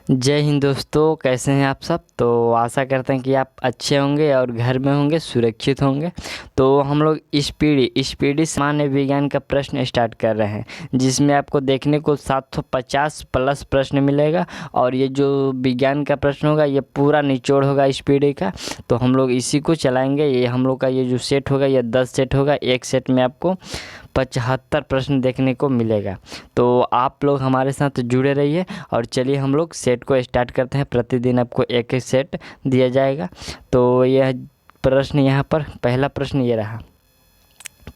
जय हिंद दोस्तों, कैसे हैं आप सब। तो आशा करते हैं कि आप अच्छे होंगे और घर में होंगे, सुरक्षित होंगे। तो हम लोग स्पीडी सामान्य विज्ञान का प्रश्न स्टार्ट कर रहे हैं, जिसमें आपको देखने को 750 प्लस प्रश्न मिलेगा। और ये जो विज्ञान का प्रश्न होगा ये पूरा निचोड़ होगा स्पीडी का। तो हम लोग इसी को चलाएंगे। ये हम लोग का ये जो सेट होगा ये 10 सेट होगा। एक सेट में आपको 75 प्रश्न देखने को मिलेगा। तो आप लोग हमारे साथ जुड़े रहिए और चलिए हम लोग सेट को स्टार्ट करते हैं। प्रतिदिन आपको एक एक सेट दिया जाएगा। तो यह प्रश्न यहाँ पर पहला प्रश्न ये रहा।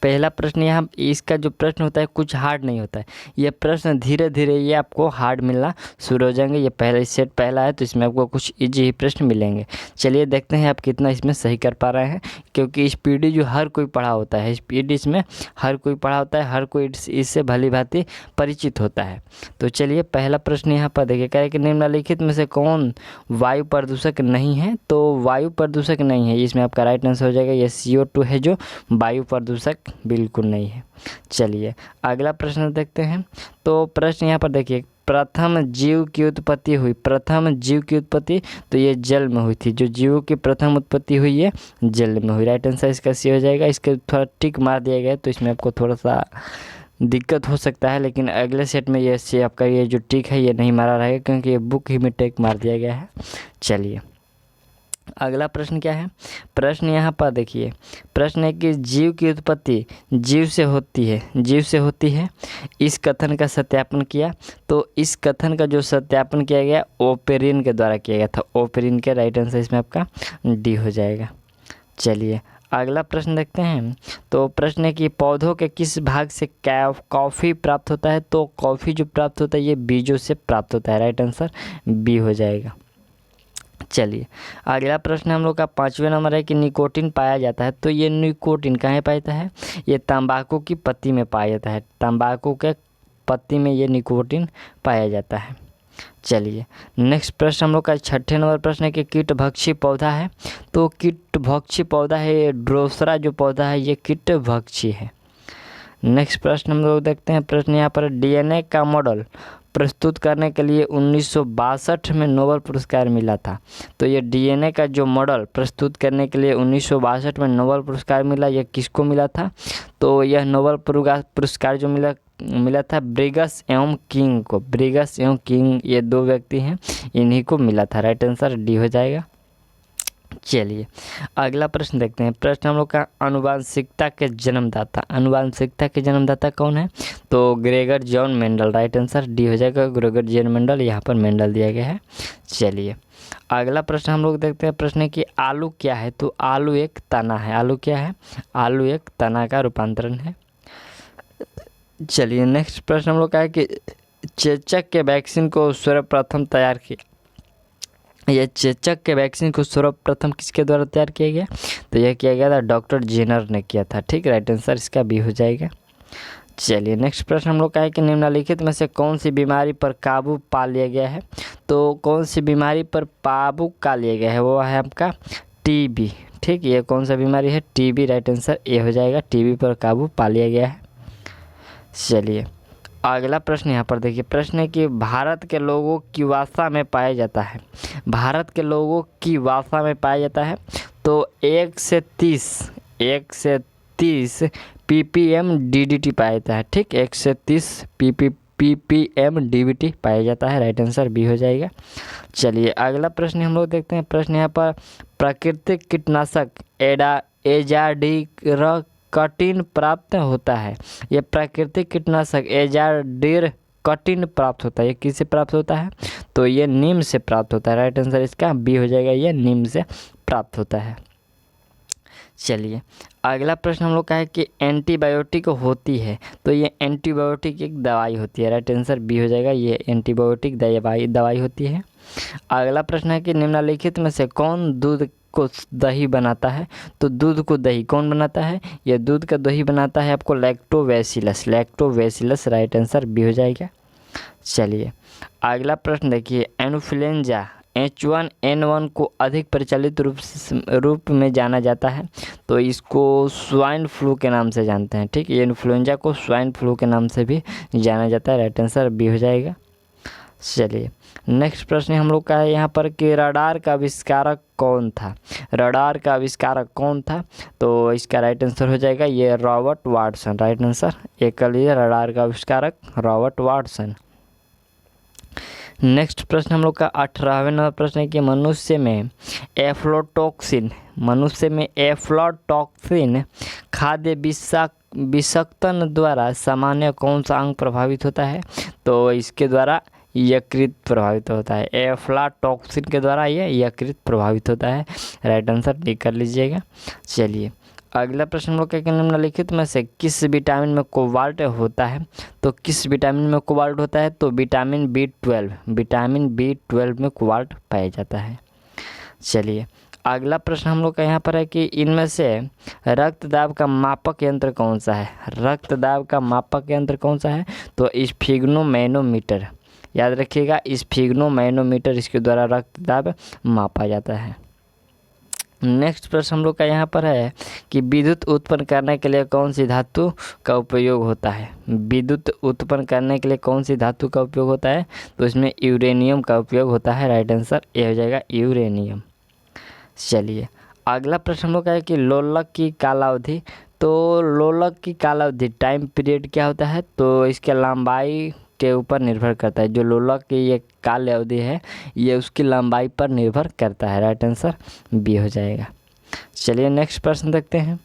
पहला प्रश्न यहाँ इसका जो प्रश्न होता है कुछ हार्ड नहीं होता है। ये प्रश्न धीरे धीरे ये आपको हार्ड मिलना शुरू हो जाएंगे। ये पहला सेट पहला है तो इसमें आपको कुछ इजी ही प्रश्न मिलेंगे। चलिए देखते हैं आप कितना इसमें सही कर पा रहे हैं, क्योंकि स्पीडी जो हर कोई पढ़ा होता है, स्पीडी इसमें हर कोई पढ़ा होता है, हर कोई इससे भली भांति परिचित होता है। तो चलिए पहला प्रश्न यहाँ पर देखिए, कह रहे कि निम्नलिखित में से कौन वायु प्रदूषक नहीं है। तो वायु प्रदूषक नहीं है, इसमें आपका राइट आंसर हो जाएगा ये CO2 है, जो वायु प्रदूषक बिल्कुल नहीं है। चलिए अगला प्रश्न देखते हैं। तो प्रश्न यहाँ पर देखिए, प्रथम जीव की उत्पत्ति हुई। प्रथम जीव की उत्पत्ति तो ये जल में हुई थी। जो जीवों की प्रथम उत्पत्ति हुई है जल में हुई। राइट आंसर इसका सी हो जाएगा। इसके थोड़ा टिक मार दिया गया तो इसमें आपको थोड़ा सा दिक्कत हो सकता है, लेकिन अगले सेट में ये से आपका ये जो टिक है ये नहीं मारा रहेगा, क्योंकि ये बुक ही में टिक मार दिया गया है। चलिए अगला प्रश्न क्या है। प्रश्न यहाँ पर देखिए, प्रश्न है कि जीव की उत्पत्ति जीव से होती है, जीव से होती है। इस कथन का सत्यापन किया। तो इस कथन का जो सत्यापन किया गया ओपेरिन के द्वारा किया गया था। ओपेरिन के राइट आंसर इसमें आपका डी हो जाएगा। चलिए अगला प्रश्न देखते हैं। तो प्रश्न है कि पौधों के किस भाग से कॉफ़ी प्राप्त होता है। तो कॉफ़ी जो प्राप्त होता है ये बीजों से प्राप्त होता है। राइट आंसर बी हो जाएगा। चलिए अगला प्रश्न हम लोग का 5वें नंबर है कि निकोटिन पाया जाता है। तो ये निकोटिन कहाँ पाया जाता है। ये तंबाकू की पत्ती में पाया जाता है। तंबाकू के पत्ती में ये निकोटिन पाया जाता है। चलिए नेक्स्ट प्रश्न हम लोग का 6ठे नंबर प्रश्न है कि कीटभक्षी पौधा है। तो कीटभक्षी पौधा है ये ड्रोसरा जो पौधा है ये कीटभक्षी है। नेक्स्ट प्रश्न हम लोग देखते हैं। प्रश्न यहाँ पर DNA का मॉडल प्रस्तुत करने के लिए 1962 में नोबेल पुरस्कार मिला था। तो ये DNA का जो मॉडल प्रस्तुत करने के लिए 1962 में नोबेल पुरस्कार मिला, यह किसको मिला था। तो यह नोबेल पुरस्कार जो मिला था ब्रिगस एवं किंग को। ब्रिगस एवं किंग ये दो व्यक्ति हैं, इन्हीं को मिला था। राइट आंसर डी हो जाएगा। चलिए अगला प्रश्न देखते हैं। प्रश्न हम लोग का आनुवांशिकता के जन्मदाता। आनुवांशिकता के जन्मदाता कौन है। तो Gregor John Mendel. Right answer D हो जाएगा। ग्रेगर जॉन मेंडल, यहाँ पर मेंडल दिया गया है। चलिए अगला प्रश्न हम लोग देखते हैं। प्रश्न है कि आलू क्या है। तो आलू एक तना है। आलू क्या है। आलू एक तना का रूपांतरण है। चलिए नेक्स्ट प्रश्न हम लोग का है कि चेचक के वैक्सीन को सर्वप्रथम तैयार किया। यह चेचक के वैक्सीन को सर्वप्रथम किसके द्वारा तैयार किया गया। तो यह किया गया था डॉक्टर जेनर ने किया था। ठीक, राइट आंसर इसका बी हो जाएगा। चलिए नेक्स्ट प्रश्न हम लोग का है कि निम्नलिखित में से कौन सी बीमारी पर काबू पा लिया गया है। तो कौन सी बीमारी पर काबू पा लिया गया है, वो है आपका TB। ठीक, ये कौन सा बीमारी है, TB। राइट आंसर ए हो जाएगा। TB पर काबू पा लिया गया है। चलिए अगला प्रश्न यहाँ पर देखिए। प्रश्न है कि भारत के लोगों की भाषा में पाया जाता है। भारत के लोगों की भाषा में पाया जाता है। तो 1 से 30 ppm DDT पाया जाता है। ठीक, 1 से 30 ppm DDT पाया जाता है। राइट आंसर बी हो जाएगा। चलिए अगला प्रश्न हम लोग देखते हैं। प्रश्न यहाँ पर प्राकृतिक कीटनाशक एजाडिराक्टिन प्राप्त होता है। यह प्राकृतिक कीटनाशक एजाडिराक्टिन प्राप्त होता है। ये किससे प्राप्त होता है। तो ये नीम से प्राप्त होता है। राइट आंसर इसका बी हो जाएगा। ये नीम से प्राप्त होता है। चलिए अगला प्रश्न हम लोग का है कि एंटीबायोटिक होती है। तो ये एंटीबायोटिक एक दवाई होती है। राइट आंसर बी हो जाएगा। ये एंटीबायोटिक दवाई होती है। अगला प्रश्न है कि निम्नलिखित में से कौन दूध को दही बनाता है। तो दूध को दही कौन बनाता है। यह दूध का दही बनाता है आपको lactobacillus. Lactobacillus right answer B हो जाएगा। चलिए अगला प्रश्न देखिए। इन्फ्लुएंजा H1N1 को अधिक प्रचलित रूप में जाना जाता है। तो इसको स्वाइन फ्लू के नाम से जानते हैं। ठीक, ये इन्फ्लुएंजा को स्वाइन फ्लू के नाम से भी जाना जाता है। राइट आंसर बी हो जाएगा। चलिए नेक्स्ट प्रश्न हम लोग का है यहाँ पर कि रडार का आविष्कारक कौन था। रडार का आविष्कारक कौन था, तो इसका राइट आंसर हो जाएगा ये रॉबर्ट वाटसन। राइट आंसर एक कर लीजिए, रडार का आविष्कारक रॉबर्ट वाटसन। नेक्स्ट प्रश्न हम लोग का 18वें नंबर प्रश्न है कि मनुष्य में एफ्लोटॉक्सिन खाद्य विषाक्तन द्वारा सामान्य कौन सा अंग प्रभावित होता है, तो इसके द्वारा यकृत प्रभावित होता है। एफ्लाटॉक्सिन के द्वारा ये यकृत प्रभावित होता है। राइट आंसर डी कर लीजिएगा। चलिए अगला प्रश्न हम लोग क्या, निम्नलिखित में से किस विटामिन में कोबाल्ट होता है, तो किस विटामिन में कोबाल्ट होता है, तो विटामिन B12 में कोबाल्ट पाया जाता है। चलिए अगला प्रश्न हम लोग का यहाँ पर है कि इनमें से रक्तदाब का मापक यंत्र कौन सा है। रक्तदाब का मापक यंत्र कौन सा है, तो स्फिग्नोमैनोमीटर। याद रखिएगा स्फिग्नोमैनोमीटर, इसके द्वारा रक्तदाब मापा जाता है। नेक्स्ट प्रश्न हम लोग का यहाँ पर है कि विद्युत उत्पन्न करने के लिए कौन सी धातु का उपयोग होता है। विद्युत उत्पन्न करने के लिए कौन सी धातु का उपयोग होता है, तो इसमें यूरेनियम का उपयोग होता है। राइट आंसर ये हो जाएगा यूरेनियम। चलिए अगला प्रश्न हम लोग का है कि लोलक की कालावधि, तो लोलक की कालावधि टाइम पीरियड क्या होता है, तो इसके लंबाई के ऊपर निर्भर करता है। जो लोलक की ये काल अवधि है ये उसकी लंबाई पर निर्भर करता है। राइट आंसर बी हो जाएगा। चलिए नेक्स्ट प्रश्न देखते हैं।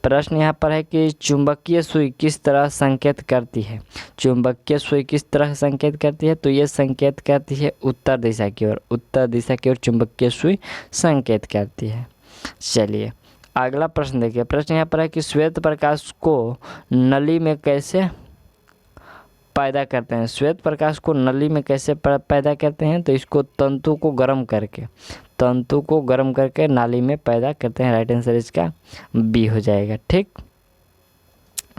प्रश्न यहाँ पर है कि चुंबकीय सुई किस तरह संकेत करती है। चुंबकीय सुई किस तरह संकेत करती है, तो ये संकेत करती है उत्तर दिशा की ओर। उत्तर दिशा की ओर चुंबकीय सुई संकेत करती है। चलिए अगला प्रश्न देखिए। प्रश्न यहाँ पर है कि श्वेत प्रकाश को नली में कैसे पैदा करते हैं। श्वेत प्रकाश को नली में कैसे पैदा करते हैं, तो इसको तंतु को गर्म करके नाली में पैदा करते हैं। राइट आंसर इसका बी हो जाएगा। ठीक,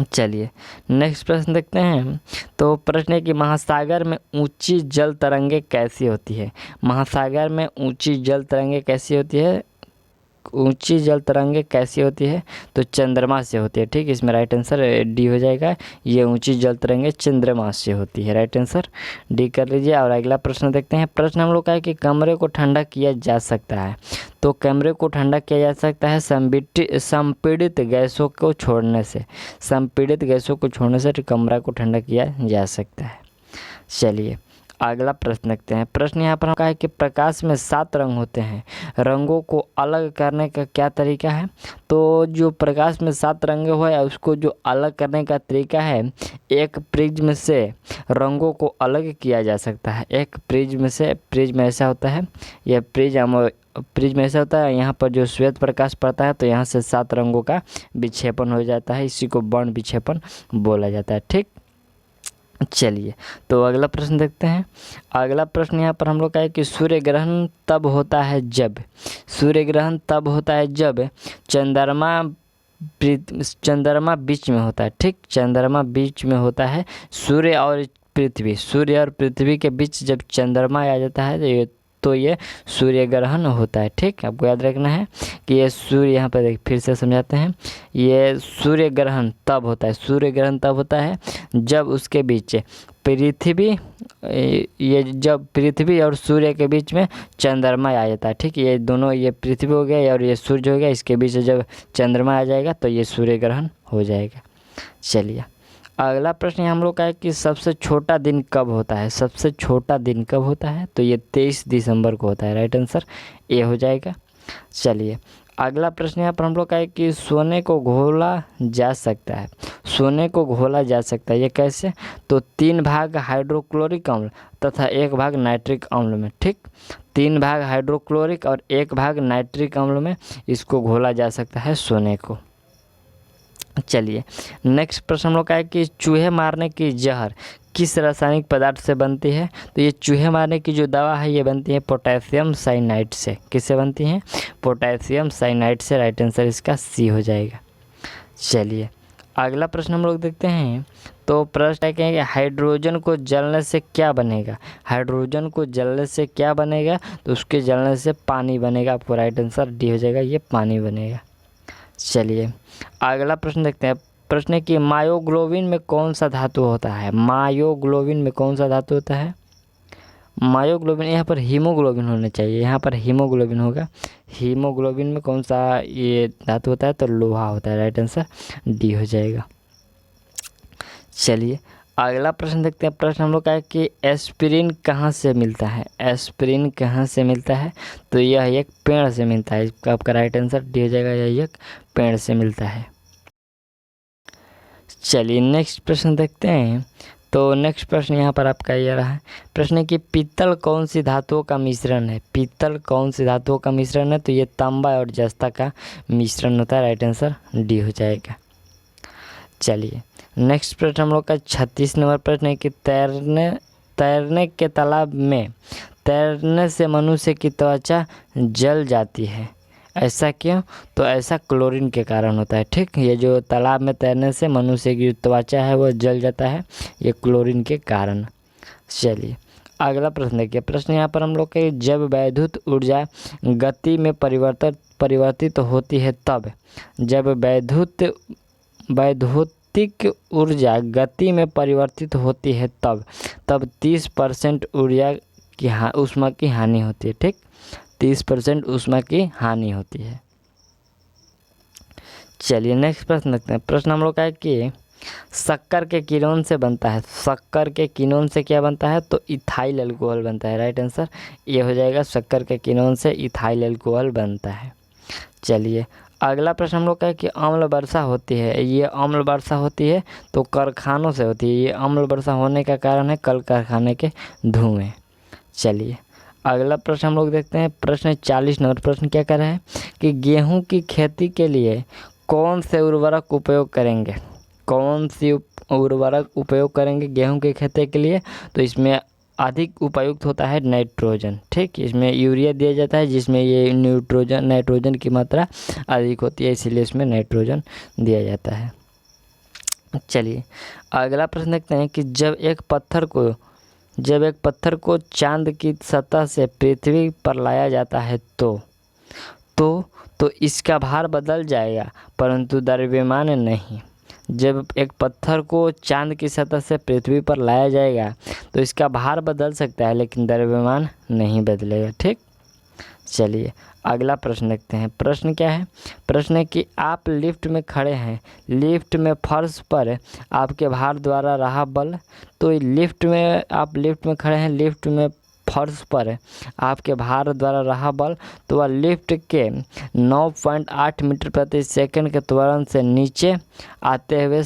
चलिए नेक्स्ट प्रश्न देखते हैं। तो प्रश्न है कि महासागर में ऊंची जल तरंगे कैसी होती है। महासागर में ऊंची जल तरंगे कैसी होती है, ऊंची जल तरंगे कैसी होती है, तो चंद्रमा से होती है। ठीक, इसमें राइट आंसर डी हो जाएगा। ये ऊंची जल तरंगे चंद्रमा से होती है। राइट आंसर डी कर लीजिए। और अगला प्रश्न देखते हैं। प्रश्न हम लोग का है कि कमरे को ठंडा किया जा सकता है, तो कमरे को ठंडा किया जा सकता है संपीड़ित गैसों को छोड़ने से। संपीड़ित गैसों को छोड़ने से कमरा को ठंडा किया जा सकता है। चलिए अगला प्रश्न देखते हैं। प्रश्न यहाँ पर कहा है कि प्रकाश में 7 रंग होते हैं, रंगों को अलग करने का क्या तरीका है, तो जो प्रकाश में 7 रंग है उसको जो अलग करने का तरीका है, एक प्रिज्म से रंगों को अलग किया जा सकता है। एक प्रिज्म ऐसा होता है, यह प्रिज्म ऐसा होता है, यहाँ पर जो श्वेत प्रकाश पड़ता है तो यहाँ से 7 रंगों का विक्षेपण हो जाता है। इसी को वर्ण विक्षेपण बोला जाता है। ठीक, चलिए तो अगला प्रश्न देखते हैं। अगला प्रश्न यहाँ पर हम लोग का है कि सूर्य ग्रहण तब होता है जब चंद्रमा बीच में होता है। ठीक, चंद्रमा बीच में होता है। सूर्य और पृथ्वी के बीच जब चंद्रमा आ जाता है तो ये सूर्य ग्रहण होता है। ठीक, आपको याद रखना है कि ये सूर्य, यहाँ पर फिर से समझाते हैं, ये सूर्य ग्रहण तब होता है जब उसके बीच जब पृथ्वी और सूर्य के बीच में चंद्रमा आ जाता है। ठीक, ये दोनों, ये पृथ्वी हो गया और ये सूर्य हो गया, इसके बीच जब चंद्रमा आ जाएगा तो ये सूर्य ग्रहण हो जाएगा। चलिए अगला प्रश्न हम लोग का है कि सबसे छोटा दिन कब होता है। तो ये 23 दिसंबर को होता है। राइट आंसर ए हो जाएगा। चलिए अगला प्रश्न यहाँ पर हम लोग का है कि सोने को घोला जा सकता है। ये कैसे, तो 3 भाग हाइड्रोक्लोरिक अम्ल तथा 1 भाग नाइट्रिक अम्ल में। ठीक, 3 भाग हाइड्रोक्लोरिक और 1 भाग नाइट्रिक अम्ल में इसको घोला जा सकता है सोने को। चलिए नेक्स्ट प्रश्न हम लोग का है कि चूहे मारने की जहर किस रासायनिक पदार्थ से बनती है, तो ये चूहे मारने की जो दवा है ये बनती है पोटेशियम साइनाइड से। किससे बनती है, पोटेशियम साइनाइड से। राइट आंसर इसका सी हो जाएगा। चलिए अगला प्रश्न हम लोग देखते हैं। तो प्रश्न है कि हाइड्रोजन को जलने से क्या बनेगा, तो उसके जलने से पानी बनेगा। आपको राइट आंसर डी हो जाएगा, ये पानी बनेगा। चलिए अगला प्रश्न देखते हैं। प्रश्न है कि मायोग्लोबिन में कौन सा धातु होता है। मायोग्लोबिन, यहाँ पर हीमोग्लोबिन होना चाहिए, यहाँ पर हीमोग्लोबिन होगा। हीमोग्लोबिन में कौन सा ये धातु होता है? तो लोहा होता है। राइट आंसर डी हो जाएगा। चलिए अगला प्रश्न देखते हैं। प्रश्न हम लोग का है कि एस्पिरिन कहाँ से मिलता है? एस्पिरिन कहाँ से मिलता है? तो यह एक पेड़ से मिलता है। इसका आपका राइट आंसर डी हो जाएगा, यह एक पेड़ से मिलता है। चलिए नेक्स्ट प्रश्न देखते हैं। तो नेक्स्ट प्रश्न यहाँ पर आपका ये रहा है। प्रश्न है कि पीतल कौन सी धातुओं का मिश्रण है? पीतल कौन सी धातुओं का मिश्रण है? तो ये तांबा और जस्ता का मिश्रण होता है। राइट आंसर डी हो जाएगा। चलिए नेक्स्ट प्रश्न हम लोग का 36 नंबर प्रश्न है कि तैरने के तालाब में तैरने से मनुष्य की त्वचा जल जाती है, ऐसा क्यों? तो ऐसा क्लोरीन के कारण होता है। ठीक, ये जो तालाब में तैरने से मनुष्य की त्वचा है वो जल जाता है, ये क्लोरीन के कारण। चलिए अगला प्रश्न देखिए। प्रश्न यहाँ पर हम लोग के जब वैद्युत ऊर्जा गति में परिवर्तित होती है तब, जब वैद्युतिक ऊर्जा गति में परिवर्तित होती है तब 30% ऊर्जा की ऊष्मा की हानि होती है। ठीक, 30% ऊष्मा की हानि होती है। चलिए नेक्स्ट प्रश्न देखते हैं। प्रश्न हम लोग का है कि शक्कर के किनोन से बनता है। शक्कर के किनोन से क्या बनता है? तो इथाइल अल्कोहल बनता है। राइट आंसर ये हो जाएगा, शक्कर के किनोन से इथाइल अल्कोहल बनता है। चलिए अगला प्रश्न हम लोग का है कि अम्ल वर्षा होती है। ये अम्ल वर्षा होती है तो कारखानों से होती है। ये अम्ल वर्षा होने का कारण है कल कारखाने के धुएँ। चलिए अगला प्रश्न हम लोग देखते हैं। प्रश्न 40 नंबर प्रश्न क्या कर रहे हैं कि गेहूं की खेती के लिए कौन से उर्वरक उपयोग करेंगे? कौन सी उर्वरक उपयोग करेंगे गेहूं की खेती के लिए? तो इसमें अधिक उपयुक्त होता है नाइट्रोजन। ठीक, इसमें यूरिया दिया जाता है जिसमें ये नाइट्रोजन की मात्रा अधिक होती है, इसीलिए इसमें नाइट्रोजन दिया जाता है। चलिए अगला प्रश्न देखते हैं कि जब एक पत्थर को चांद की सतह से पृथ्वी पर लाया जाता है तो इसका भार बदल जाएगा परंतु द्रव्यमान नहीं। जब एक पत्थर को चांद की सतह से पृथ्वी पर लाया जाएगा तो इसका भार बदल सकता है लेकिन द्रव्यमान नहीं बदलेगा। ठीक, चलिए अगला प्रश्न देखते हैं। प्रश्न क्या है? प्रश्न है कि आप लिफ्ट में खड़े हैं, लिफ्ट में फर्श पर आपके भार द्वारा रहा बल। तो लिफ्ट में खड़े हैं, लिफ्ट में फर्श पर आपके भार द्वारा रहा बल, तो वह लिफ्ट के 9.8 मीटर प्रति सेकंड के त्वरण से नीचे आते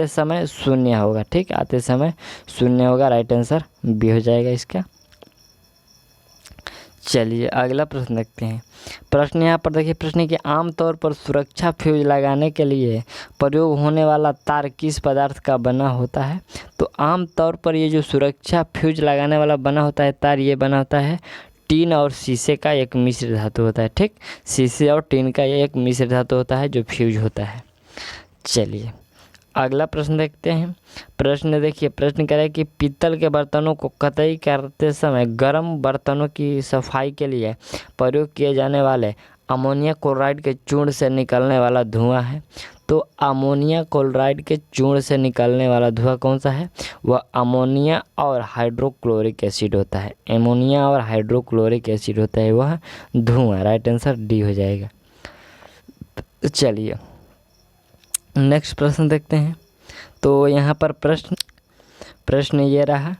समय शून्य होगा। ठीक, आते समय शून्य होगा। राइट आंसर बी हो जाएगा इसका। चलिए अगला प्रश्न देखते हैं। प्रश्न यहाँ पर देखिए। प्रश्न है कि आमतौर पर सुरक्षा फ्यूज लगाने के लिए प्रयोग होने वाला तार किस पदार्थ का बना होता है? तो आमतौर पर ये जो सुरक्षा फ्यूज लगाने वाला बना होता है तार, ये बना होता है टीन और शीशे का एक मिश्र धातु होता है। ठीक, शीशे और टीन का ये एक मिश्र धातु होता है जो फ्यूज होता है। चलिए अगला प्रश्न देखते हैं। प्रश्न देखिए। प्रश्न कह रहा है कि पीतल के बर्तनों को कतई करते समय गर्म बर्तनों की सफाई के लिए प्रयोग किए जाने वाले अमोनिया क्लोराइड के चूर्ण से निकलने वाला धुआं है। तो अमोनिया क्लोराइड के चूर्ण से निकलने वाला धुआं कौन सा है? वह अमोनिया और हाइड्रोक्लोरिक एसिड होता है। अमोनिया और हाइड्रोक्लोरिक एसिड होता है वह धुआं। राइट आंसर डी हो जाएगा। चलिए नेक्स्ट प्रश्न देखते हैं। तो यहाँ पर प्रश्न ये रहा।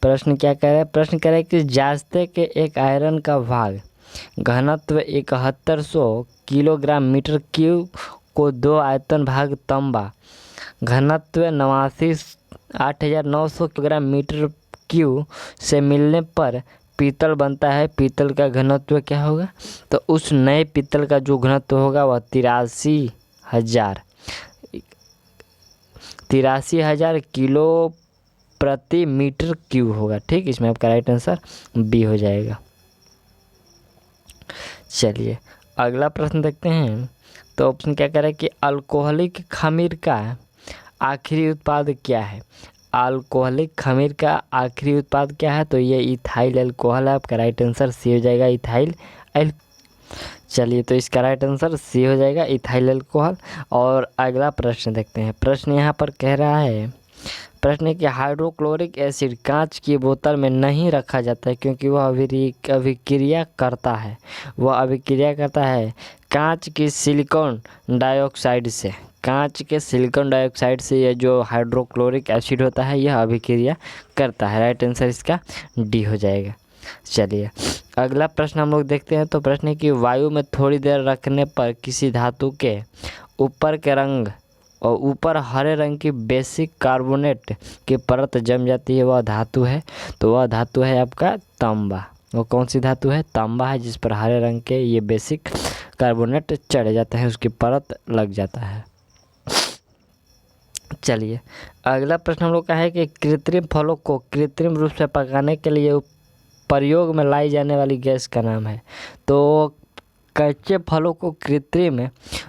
प्रश्न क्या कह रहा है? प्रश्न कह रहा है कि जास्ते के एक आयरन का भाग घनत्व 7100 किलोग्राम मीटर क्यूब को 2 आयतन भाग तांबा घनत्व 89,900 किलोग्राम मीटर क्यूब से मिलने पर पीतल बनता है। पीतल का घनत्व क्या होगा? तो उस नए पीतल का जो घनत्व होगा वह 83,000 किलो प्रति मीटर क्यूब होगा। ठीक, इसमें आपका राइट आंसर बी हो जाएगा। चलिए अगला प्रश्न देखते हैं। तो ऑप्शन क्या कह रहा है कि अल्कोहलिक खमीर का आखिरी उत्पाद क्या है? अल्कोहलिक खमीर का आखिरी उत्पाद क्या है? तो ये इथाइल अल्कोहल है। आपका राइट आंसर सी हो जाएगा, इथाइल। चलिए तो इसका राइट आंसर सी हो जाएगा, इथाइल अल्कोहल। और अगला प्रश्न देखते हैं। प्रश्न यहाँ पर कह रहा है प्रश्न है कि हाइड्रोक्लोरिक एसिड कांच की बोतल में नहीं रखा जाता है क्योंकि वह अभिक्रिया करता है। वह अभिक्रिया करता है कांच की सिलिकॉन डाइऑक्साइड से। कांच के सिलिकॉन डाइऑक्साइड से यह जो हाइड्रोक्लोरिक एसिड होता है यह अभिक्रिया करता है। राइट आंसर इसका डी हो जाएगा। चलिए अगला प्रश्न हम लोग देखते हैं। तो प्रश्न है कि वायु में थोड़ी देर रखने पर किसी धातु के ऊपर के रंग और ऊपर हरे रंग की बेसिक कार्बोनेट की परत जम जाती है, वह धातु है। तो वह धातु है आपका तांबा। वो कौन सी धातु है? तांबा है, जिस पर हरे रंग के ये बेसिक कार्बोनेट चढ़ जाते हैं, उसकी परत लग जाता है। चलिए अगला प्रश्न हम लोग का है कि कृत्रिम फलों को कृत्रिम रूप से पकाने के लिए प्रयोग में लाई जाने वाली गैस का नाम है। तो कच्चे फलों को कृत्रिम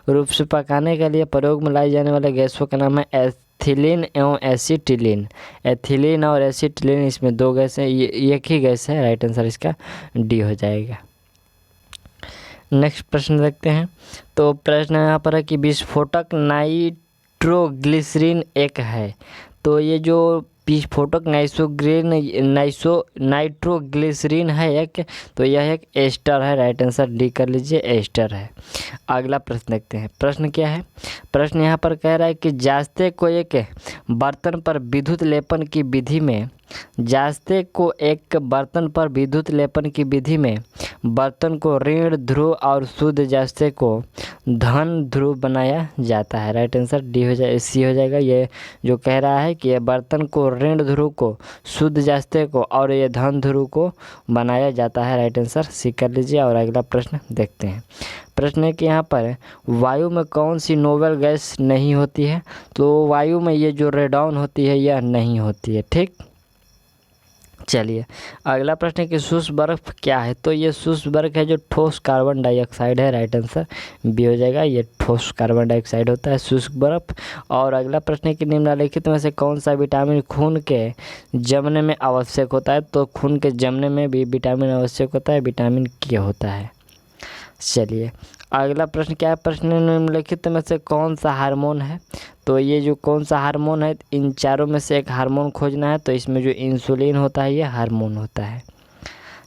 रूप से पकाने के लिए प्रयोग में लाई जाने वाले गैसों का नाम है एथिलीन एवं एसिटिलीन। एथिलीन और एसिटिलीन, इसमें दो गैस हैं, ये एक ही गैस है। राइट आंसर इसका डी हो जाएगा। नेक्स्ट प्रश्न देखते हैं। तो प्रश्न यहाँ पर है कि विस्फोटक नाइट्रोग्लिसरीन एक है। तो ये जो विस्फोटक नाइट्रोग्लिसरीन है एक, तो यह एक एस्टर है। राइट आंसर डी कर लीजिए, एस्टर है। अगला प्रश्न देखते हैं। प्रश्न क्या है? प्रश्न यहाँ पर कह रहा है कि जास्ते को एक बर्तन पर विद्युत लेपन की विधि में बर्तन को ऋण ध्रुव और शुद्ध जास्ते को धन ध्रुव बनाया जाता है। राइट आंसर डी हो जाए, सी हो जाएगा। ये जो कह रहा है कि बर्तन को ऋण ध्रुव को, शुद्ध जास्ते को और ये धन ध्रुव को बनाया जाता है। राइट आंसर सी कर लीजिए। और अगला प्रश्न देखते हैं। प्रश्न है कि यहाँ पर वायु में कौन सी नोबेल गैस नहीं होती है? तो वायु में ये जो रेडॉन होती है यह नहीं होती है। ठीक, चलिए अगला प्रश्न है कि शुष्क बर्फ क्या है? तो ये शुष्क बर्फ है जो ठोस कार्बन डाइऑक्साइड है। राइट आंसर बी हो जाएगा, ये ठोस कार्बन डाइऑक्साइड होता है शुष्क बर्फ। और अगला प्रश्न है कि निम्नलिखित में से कौन सा विटामिन खून के जमने में आवश्यक होता है? तो खून के जमने में भी विटामिन आवश्यक होता है, विटामिन के होता है। चलिए अगला प्रश्न क्या है? प्रश्न निम्नलिखित में से कौन सा हार्मोन है? तो ये जो कौन सा हार्मोन है, इन चारों में से एक हार्मोन खोजना है। तो इसमें जो इंसुलिन होता है ये हार्मोन होता है।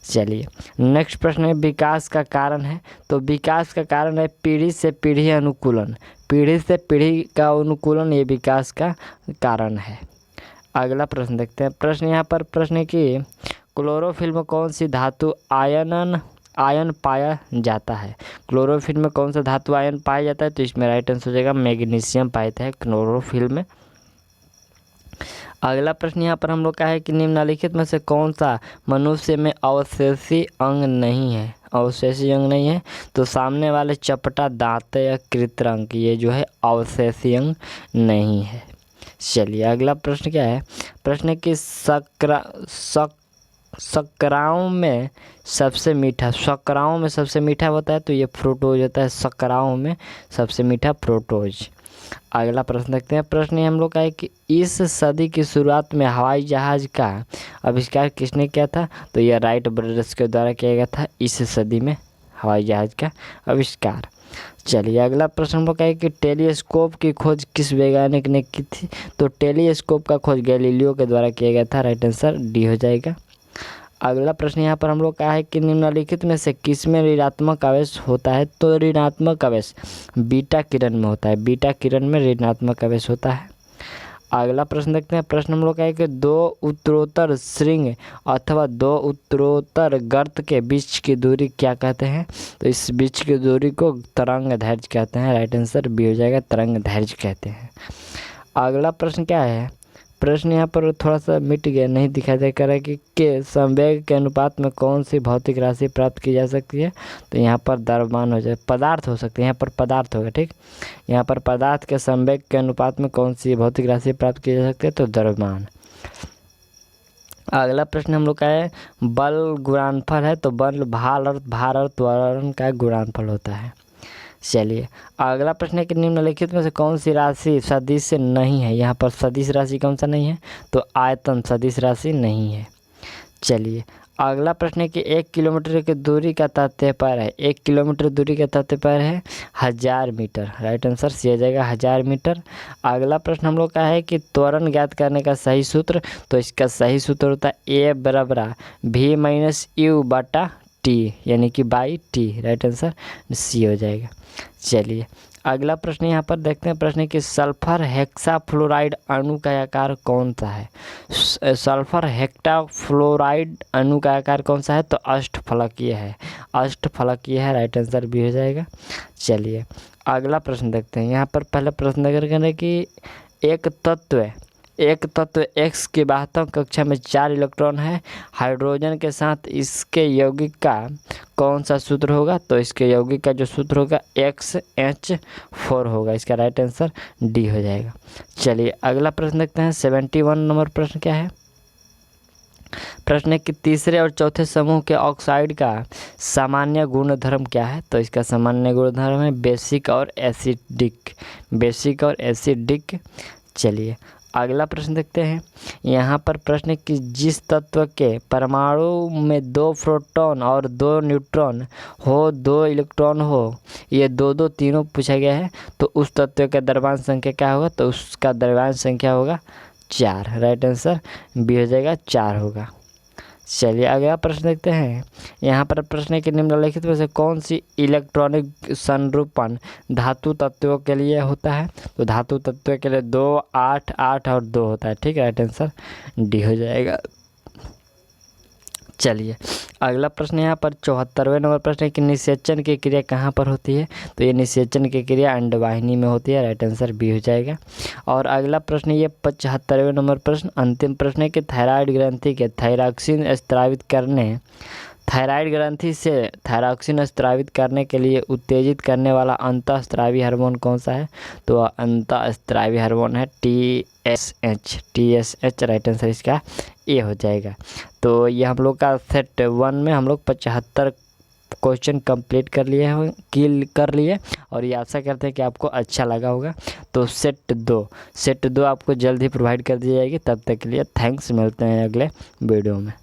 चलिए नेक्स्ट प्रश्न है विकास का कारण है। तो विकास का कारण है पीढ़ी से पीढ़ी अनुकूलन। पीढ़ी से पीढ़ी का अनुकूलन ये विकास का कारण है। अगला प्रश्न देखते हैं। प्रश्न यहाँ पर प्रश्न है कि क्लोरोफिल में कौन सी धातु आयन पाया जाता है? क्लोरोफिल में कौन सा धातु आयन पाया जाता है? तो इसमें राइट आंसर हो जाएगा मैग्नीशियम पाया जाता है क्लोरोफिल में। अगला प्रश्न यहाँ पर हम लोग का है कि निम्नलिखित में से कौन सा मनुष्य में अवशेषी अंग नहीं है? अवशेषी अंग नहीं है तो सामने वाले चपटा दांत या कृतंक, ये जो है अवशेषी अंग नहीं है। चलिए अगला प्रश्न क्या है? प्रश्न है कि शर्कराओं में सबसे मीठा होता है। तो ये फ्रूक्टोज होता है। शर्कराओं में सबसे मीठा फ्रूक्टोज। अगला प्रश्न देखते हैं। प्रश्न हम लोग का है कि इस सदी की शुरुआत में हवाई जहाज़ का आविष्कार किसने किया था? तो यह राइट ब्रदर्स के द्वारा किया गया था। इस सदी में हवाई जहाज़ का आविष्कार। चलिए अगला प्रश्न हम लोग का है कि टेलीस्कोप की खोज किस वैज्ञानिक ने की थी? तो टेलीस्कोप का खोज गैलीलियो के द्वारा किया गया था। राइट आंसर डी हो जाएगा। अगला प्रश्न यहाँ पर हम लोग का है कि निम्नलिखित में से किसमें ऋणात्मक आवेश होता है? तो ऋणात्मक आवेश बीटा किरण में होता है। बीटा किरण में ऋणात्मक आवेश होता है। अगला प्रश्न देखते हैं। प्रश्न हम लोग का है कि दो उत्तरोत्तर श्रृंग अथवा दो उत्तरोत्तर गर्त के बीच की दूरी क्या कहते हैं? तो इस बीच की दूरी को तरंग दैर्घ्य कहते हैं। राइट आंसर बी हो जाएगा, तरंग दैर्घ्य कहते हैं। अगला प्रश्न क्या है? प्रश्न यहाँ पर थोड़ा सा मिट गया, नहीं दिखाई दे रहा है कि संवेग के अनुपात में कौन सी भौतिक राशि प्राप्त की जा सकती है? तो यहाँ पर द्रव्यमान हो जाए, पदार्थ हो सकते हैं। यहाँ पर पदार्थ होगा। ठीक, यहाँ पर पदार्थ के संवेग के अनुपात में कौन सी भौतिक राशि प्राप्त की जा सकती है? तो द्रव्यमान। अगला प्रश्न हम लोग का है बल गुणनफल है। तो बल भार और त्वरण का गुणनफल होता है। चलिए अगला प्रश्न है कि निम्नलिखित में से कौन सी राशि सदिश नहीं है? यहाँ पर सदिश राशि कौन सा नहीं है? तो आयतन सदिश राशि नहीं है। चलिए अगला प्रश्न है कि 1 किलोमीटर की दूरी का तात्पर्य पर है। 1 किलोमीटर दूरी का तात्पर्य पर है 1000 मीटर। राइट आंसर सी हो जाएगा 1000 मीटर। अगला प्रश्न हम लोग का है कि त्वरण ज्ञात करने का सही सूत्र, तो इसका सही सूत्र होता है ए बराबर v माइनस यू बटा टी, यानी कि by t. Right answer C हो जाएगा। चलिए अगला प्रश्न यहाँ पर देखते हैं। प्रश्न है कि सल्फर हेक्साफ्लोराइड अणु का आकार कौन सा है। सल्फर हेक्साफ्लोराइड अणु का आकार कौन सा है, तो अष्टफलकीय है। अष्टफलकीय है। राइट आंसर भी हो जाएगा। चलिए अगला प्रश्न देखते हैं। यहाँ पर पहला प्रश्न देख रहे हैं कि एक तत्व X की वास्तव कक्षा में 4 इलेक्ट्रॉन है। हाइड्रोजन के साथ इसके यौगिक का कौन सा सूत्र होगा, तो इसके यौगिक का जो सूत्र होगा XH4 होगा। इसका राइट आंसर डी हो जाएगा। चलिए अगला प्रश्न देखते हैं। 71 नंबर प्रश्न क्या है। प्रश्न है कि तीसरे और चौथे समूह के ऑक्साइड का सामान्य गुणधर्म क्या है, तो इसका सामान्य गुणधर्म है बेसिक और एसिडिक। चलिए अगला प्रश्न देखते हैं। यहाँ पर प्रश्न है कि जिस तत्व के परमाणु में 2 प्रोटॉन और 2 न्यूट्रॉन हो, 2 इलेक्ट्रॉन हो, ये दो तीनों पूछा गया है, तो उस तत्व का द्रव्यमान संख्या क्या होगा, तो उसका द्रव्यमान संख्या होगा 4। राइट आंसर बी हो जाएगा 4 होगा। चलिए अगला प्रश्न देखते हैं। यहाँ पर प्रश्न है कि निम्नलिखित में से कौन सी इलेक्ट्रॉनिक संरूपण धातु तत्वों के लिए होता है, तो धातु तत्वों के लिए 2, 8, 8 और 2 होता है। ठीक है, राइट आंसर डी हो जाएगा। चलिए अगला प्रश्न यहाँ पर 74वें नंबर प्रश्न है कि निषेचन की क्रिया कहाँ पर होती है, तो ये निषेचन की क्रिया अंडवाहिनी में होती है। राइट आंसर बी हो जाएगा। और अगला प्रश्न ये 75वें नंबर प्रश्न अंतिम प्रश्न है कि थायराइड ग्रंथि के थायरॉक्सिन स्रावित करने थायराइड ग्रंथि से थायरॉक्सिन स्रावित करने के लिए उत्तेजित करने वाला अंतःस्रावी हार्मोन कौन सा है, तो अंतःस्रावी हार्मोन है TSH। राइट आंसर इसका ए हो जाएगा। तो ये हम लोग का सेट 1 में हम लोग 75 क्वेश्चन कंप्लीट कर लिए और ये आशा करते हैं कि आपको अच्छा लगा होगा। तो सेट 2 आपको जल्द ही प्रोवाइड कर दी जाएगी। तब तक के लिए थैंक्स, मिलते हैं अगले वीडियो में।